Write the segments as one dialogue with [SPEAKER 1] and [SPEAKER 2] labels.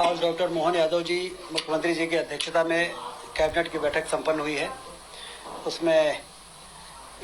[SPEAKER 1] आज डॉक्टर मोहन यादव जी मुख्यमंत्री जी की अध्यक्षता में कैबिनेट की बैठक संपन्न हुई है। उसमें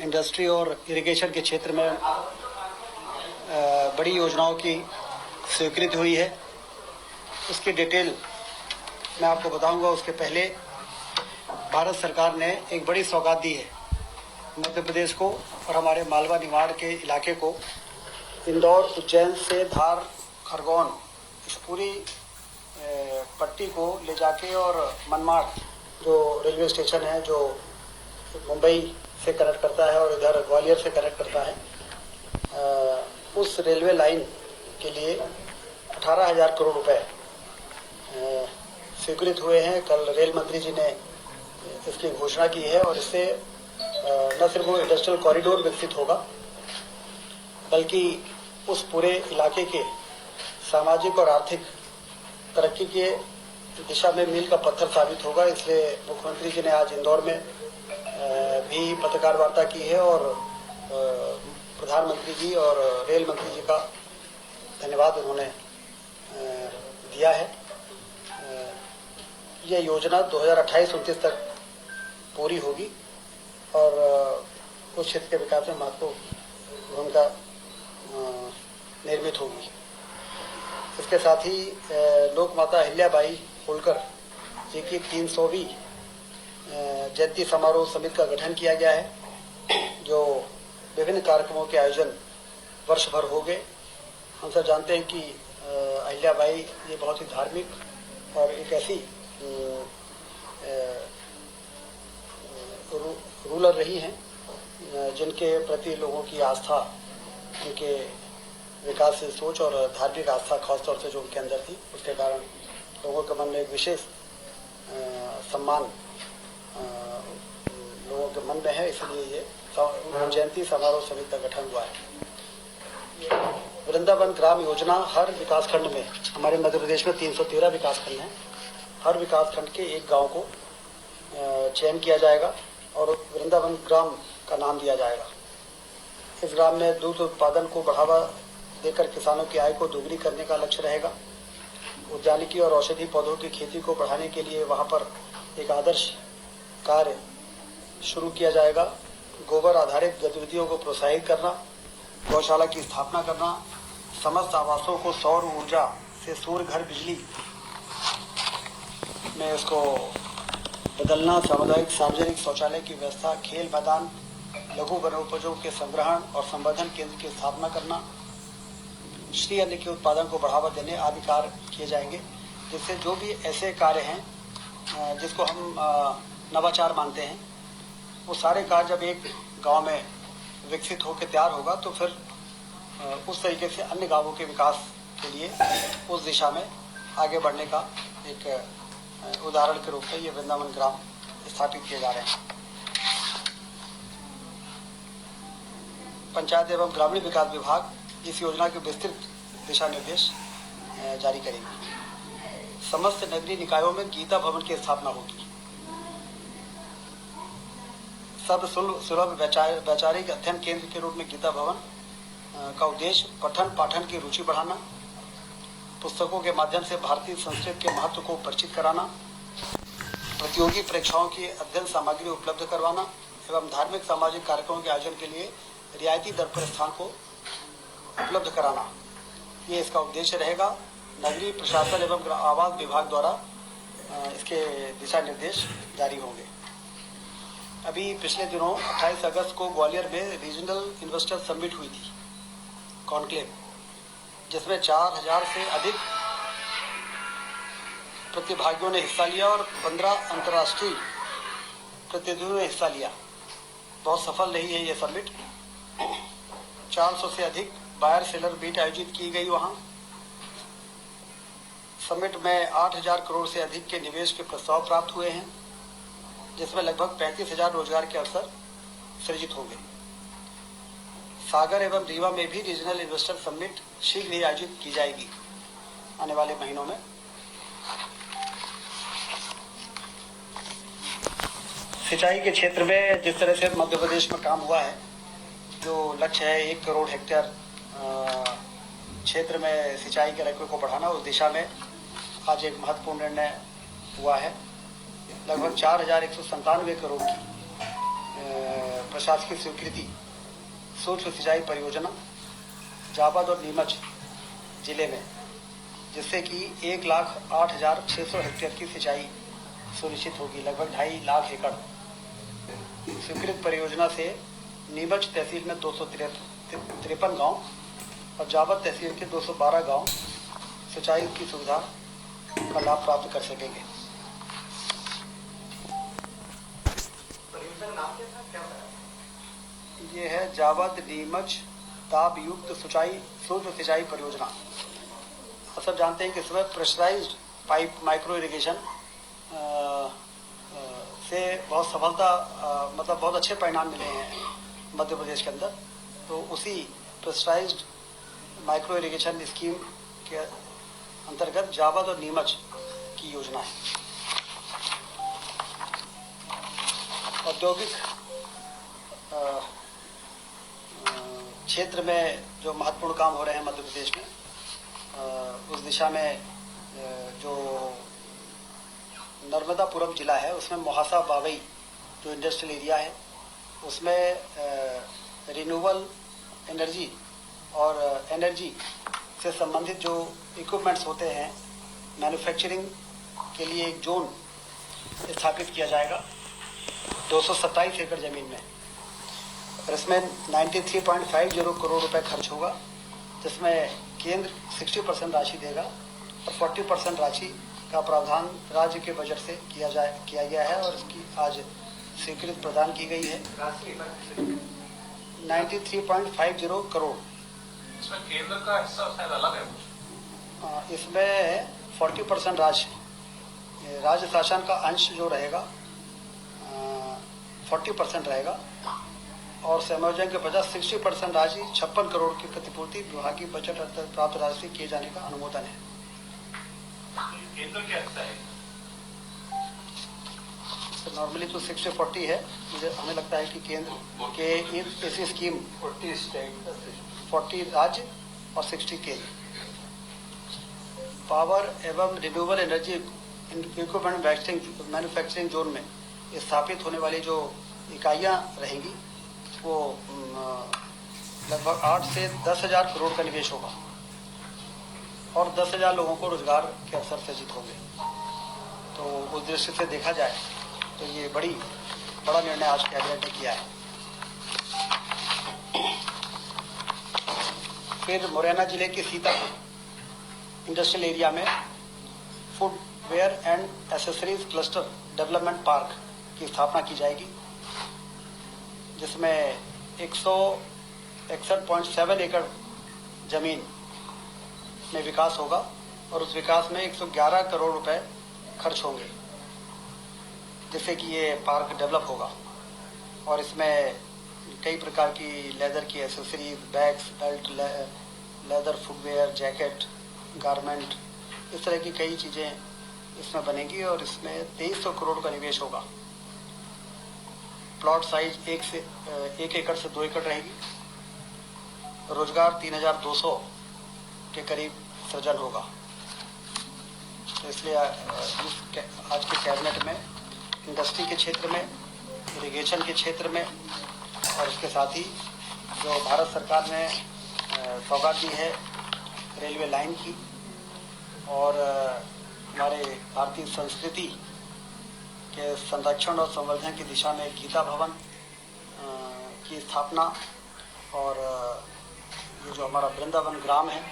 [SPEAKER 1] इंडस्ट्री और इरिगेशन के क्षेत्र में बड़ी योजनाओं की स्वीकृति हुई है। उसकी डिटेल मैं आपको बताऊंगा। उसके पहले भारत सरकार ने एक बड़ी सौगात दी है मध्य प्रदेश को और हमारे मालवा निमाड़ के इलाके को। इंदौर, उज्जैन से धार, खरगोन, इस पूरी पट्टी को ले जाके और मनमाड़ जो रेलवे स्टेशन है जो मुंबई से कनेक्ट करता है और इधर ग्वालियर से कनेक्ट करता है, उस रेलवे लाइन के लिए 18,000 करोड़ रुपए स्वीकृत हुए हैं। कल रेल मंत्री जी ने इसकी घोषणा की है और इससे न सिर्फ वो इंडस्ट्रियल कॉरिडोर विकसित होगा बल्कि उस पूरे इलाके के सामाजिक और आर्थिक तरक्की के दिशा में मील का पत्थर साबित होगा। इसलिए मुख्यमंत्री जी ने आज इंदौर में भी पत्रकार वार्ता की है और प्रधानमंत्री जी और रेल मंत्री जी का धन्यवाद उन्होंने दिया है। यह योजना 2028-29 तक पूरी होगी और उस क्षेत्र के विकास में महत्वपूर्ण भूमिका निर्मित होगी। इसके साथ ही लोकमाता अहिल्याबाई होलकर जी की 300वीं जयंती समारोह समिति का गठन किया गया है, जो विभिन्न कार्यक्रमों के आयोजन वर्ष भर हो गए। हम सब जानते हैं कि अहिल्याबाई ये बहुत ही धार्मिक और एक ऐसी रूलर रही हैं जिनके प्रति लोगों की आस्था, उनके विकासशील सोच और धार्मिक आस्था खासतौर से जो उनके अंदर थी, उसके कारण लोगों के मन में एक विशेष सम्मान लोगों के मन में है। इसलिए ये जयंती समारोह समिति का गठन हुआ है। वृंदावन ग्राम योजना हर विकासखंड में, हमारे मध्य प्रदेश में 313 विकासखंड हैं, हर विकासखंड के एक गांव को चयन किया जाएगा और वृंदावन ग्राम का नाम दिया जाएगा। इस ग्राम में दूध उत्पादन को बढ़ावा देकर किसानों की आय को दोगुनी करने का लक्ष्य रहेगा। उद्यानिकी और औषधि पौधों की खेती को बढ़ाने के लिए वहां पर एक आदर्श कार्य शुरू किया जाएगा। गोबर आधारित गतिविधियों को प्रोत्साहित करना, गौशाला की स्थापना करना, समस्त आवासों को सौर ऊर्जा से सूर्य घर बिजली में इसको बदलना, सामुदायिक सार्वजनिक शौचालय की व्यवस्था, खेल मैदान, लघु वनोपजों के संग्रहण और संवर्धन केंद्र की स्थापना करना, श्री अन्न के उत्पादन को बढ़ावा देने आदि कार्य किए जाएंगे। जिससे जो भी ऐसे कार्य हैं जिसको हम नवाचार मानते हैं, वो सारे कार्य जब एक गांव में विकसित होकर तैयार होगा तो फिर उस तरीके से अन्य गांवों के विकास के लिए उस दिशा में आगे बढ़ने का एक उदाहरण के रूप में ये वृंदावन ग्राम स्थापित किए जा रहे हैं। पंचायत एवं ग्रामीण विकास विभाग इस योजना के विस्तृत दिशा निर्देश जारी करेगी। समस्त नगरीय निकायों में गीता भवन की स्थापना होगी। सब सुलभ वैचारिक अध्ययन केंद्र के रूप में गीता भवन का उद्देश्य पठन पाठन की रुचि बढ़ाना, पुस्तकों के माध्यम से भारतीय संस्कृति के महत्व को परिचित कराना, प्रतियोगी परीक्षाओं की अध्ययन सामग्री उपलब्ध करवाना एवं धार्मिक सामाजिक कार्यक्रमों के आयोजन के लिए रियायती दर पर स्थान को उपलब्ध कराना, ये इसका उद्देश्य रहेगा। नगरीय प्रशासन एवं आवास विभाग द्वारा इसके दिशा निर्देश जारी होंगे। अभी पिछले दिनों 28 अगस्त को ग्वालियर में रीजनल इन्वेस्टर समिट हुई थी, कॉन्क्लेव, जिसमें 4,000 से अधिक प्रतिभागियों ने हिस्सा लिया और 15 अंतर्राष्ट्रीय प्रतिनिधियों ने हिस्सा लिया। बहुत सफल रही है ये समिट। 400 से अधिक बायर सेलर मीट आयोजित की गई। वहां समिट में 8,000 करोड़ से अधिक के निवेश के प्रस्ताव प्राप्त हुए हैं, जिसमें लगभग 35,000 रोजगार के अवसर सृजित होंगे। सागर एवं रीवा में भी रीजनल इन्वेस्टर समिट शीघ्र ही आयोजित की जाएगी आने वाले महीनों में। सिंचाई के क्षेत्र में जिस तरह से मध्य प्रदेश में काम हुआ है, जो लक्ष्य है 1 करोड़ हेक्टेयर क्षेत्र में सिंचाई के रकबे को बढ़ाना, उस दिशा में आज एक महत्वपूर्ण निर्णय हुआ है। लगभग 4,197 करोड़ की प्रशासकीय स्वीकृति सूक्ष्म सिंचाई परियोजना जाबाद और नीमच जिले में, जिससे कि 1,08,600 हेक्टेयर की सिंचाई सुनिश्चित होगी। लगभग 2.5 लाख एकड़ स्वीकृत परियोजना से नीमच तहसील में 253 गांव और जाबाद तहसील के 212 गांव सिंचाई की सुविधा का लाभ प्राप्त कर सकेंगे। परियोजना नाम क्या था? ये है जाबाद नीमच ताप युक्त सूक्ष्म सिंचाई परियोजना। आप सब जानते हैं कि इसमें प्रेशराइज्ड पाइप माइक्रो इरिगेशन से बहुत सफलता मतलब बहुत अच्छे परिणाम मिले हैं मध्य प्रदेश के अंदर। तो उसी प्रेशराइज्ड माइक्रो इरिगेशन स्कीम के अंतर्गत जाबाद और नीमच की योजना है। औद्योगिक क्षेत्र में जो महत्वपूर्ण काम हो रहे हैं मध्य प्रदेश में, उस दिशा में जो नर्मदापुरम जिला है उसमें मोहासा बावई जो इंडस्ट्रियल एरिया है उसमें रिन्यूएबल एनर्जी और एनर्जी से संबंधित जो इक्विपमेंट्स होते हैं मैन्युफैक्चरिंग के लिए एक जोन स्थापित किया जाएगा 227 एकड़ जमीन में। और इसमें 93.50 करोड़ रुपए खर्च होगा, जिसमें केंद्र 60% राशि देगा और 40% राशि का प्रावधान राज्य के बजट से किया गया है और इसकी आज स्वीकृति प्रदान की गई है। 93.50 करोड़।
[SPEAKER 2] इसमें केंद्र का हिस्सा शायद अलग है।
[SPEAKER 1] इसमें 40% राज्य शासन का अंश जो रहेगा 40% रहेगा और संयोजन के बजाय 60% राशि 56 करोड़ की प्रतिपूर्ति विभागीय बजट प्राप्त राशि से किए जाने का अनुमोदन है।
[SPEAKER 2] केंद्र क्या हिस्सा है?
[SPEAKER 1] नॉर्मली तो 60-40 है, मुझे हमें लगता है कि केंद्र के ऐसी स्कीम 40 स्टेट 40 राज्य और 60 केंद्र। पावर एवं renewable energy equipment manufacturing zone में स्थापित होने वाली जो इकाइयां रहेंगी वो लगभग 8 से 10,000 करोड़ का निवेश होगा और 10,000 लोगों को रोजगार के अवसर सृजित होंगे। तो उस दृष्टि से देखा जाए तो ये बड़ा निर्णय आज कैबिनेट ने किया है। फिर मुरैना जिले के सीतापुर इंडस्ट्रियल एरिया में footwear and accessories cluster development park की स्थापना की जाएगी, जिसमें 161.7 एकड़ जमीन में विकास होगा और उस विकास में 111 करोड़ रुपए खर्च होंगे, जिससे कि ये पार्क डेवलप होगा। और इसमें कई प्रकार की लेदर की accessories, bags, belt, leather footwear, jacket, garment, इस तरह की कई चीज़ें इसमें बनेंगी और इसमें 2300 करोड़ का निवेश होगा। प्लॉट साइज 1 एकड़ से 2 एकड़ रहेगी। रोजगार 3,200 के करीब सृजन होगा। तो इसलिए आज के कैबिनेट में इंडस्ट्री के क्षेत्र में, इरिगेशन के क्षेत्र में और इसके साथ ही जो भारत सरकार ने सौगात दी है रेलवे लाइन की और हमारे भारतीय संस्कृति के संरक्षण और संवर्धन की दिशा में गीता भवन की स्थापना और ये जो हमारा वृंदावन ग्राम है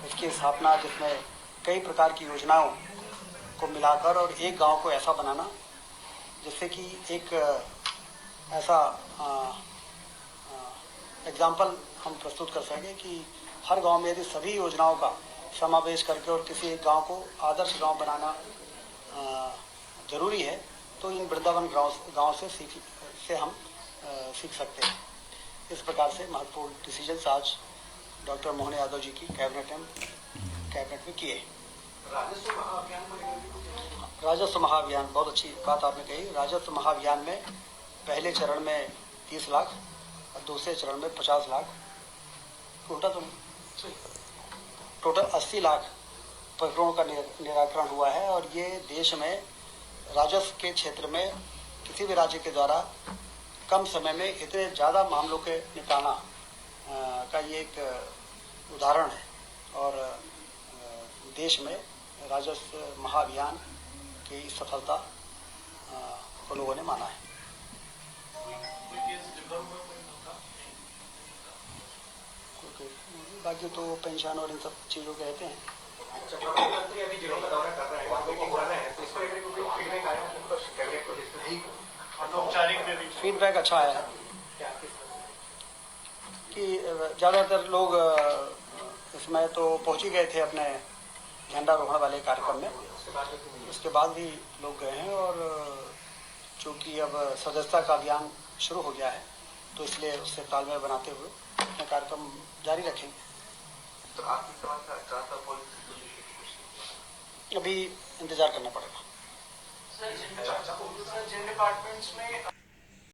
[SPEAKER 1] इसकी स्थापना, जिसमें कई प्रकार की योजनाओं को मिलाकर और एक गांव को ऐसा बनाना जिससे कि एक ऐसा एग्जाम्पल हम प्रस्तुत कर सकें कि हर गांव में यदि सभी योजनाओं का समावेश करके और किसी एक गांव को आदर्श गांव बनाना जरूरी है, तो इन वृंदावन गांव से हम सीख सकते हैं। इस प्रकार से महत्वपूर्ण डिसीजन आज डॉक्टर मोहन यादव जी की कैबिनेट में किए। राजस्व महाअभियान, बहुत अच्छी बात आपने कही। राजस्व महाअभियान में पहले चरण में 30 लाख और दूसरे चरण में 50 लाख, टोटल 80 लाख प्रकरणों का निराकरण हुआ है और ये देश में राजस्व के क्षेत्र में किसी भी राज्य के द्वारा कम समय में इतने ज़्यादा मामलों के निपटाना का ये एक उदाहरण है और देश में राजस्व महाअभियान की सफलता को लोगों ने माना है। बाकी तो पेंशन और इन सब चीज़ों के रहते हैं।
[SPEAKER 3] अभी जिलों का दौरा कर रहे हैं, वादों को बुलाना है, तो इसको लेकर कोई फीडबैक आया है तो कैबिनेट को
[SPEAKER 2] औपचारिक
[SPEAKER 1] फीडबैक अच्छा आया है कि ज़्यादातर लोग इसमें तो पहुंच ही गए थे अपने झंडारोहण वाले कार्यक्रम में। उसके बाद भी लोग गए हैं और चूंकि अब सदस्यता का अभियान शुरू हो गया है तो इसलिए उससे तालमेल बनाते हुए अपने कार्यक्रम जारी रखेंगे।
[SPEAKER 3] तो आपकी समझ
[SPEAKER 1] अभी इंतजार करना पड़ेगा।
[SPEAKER 4] सर जिन डिपार्टमेंट्स में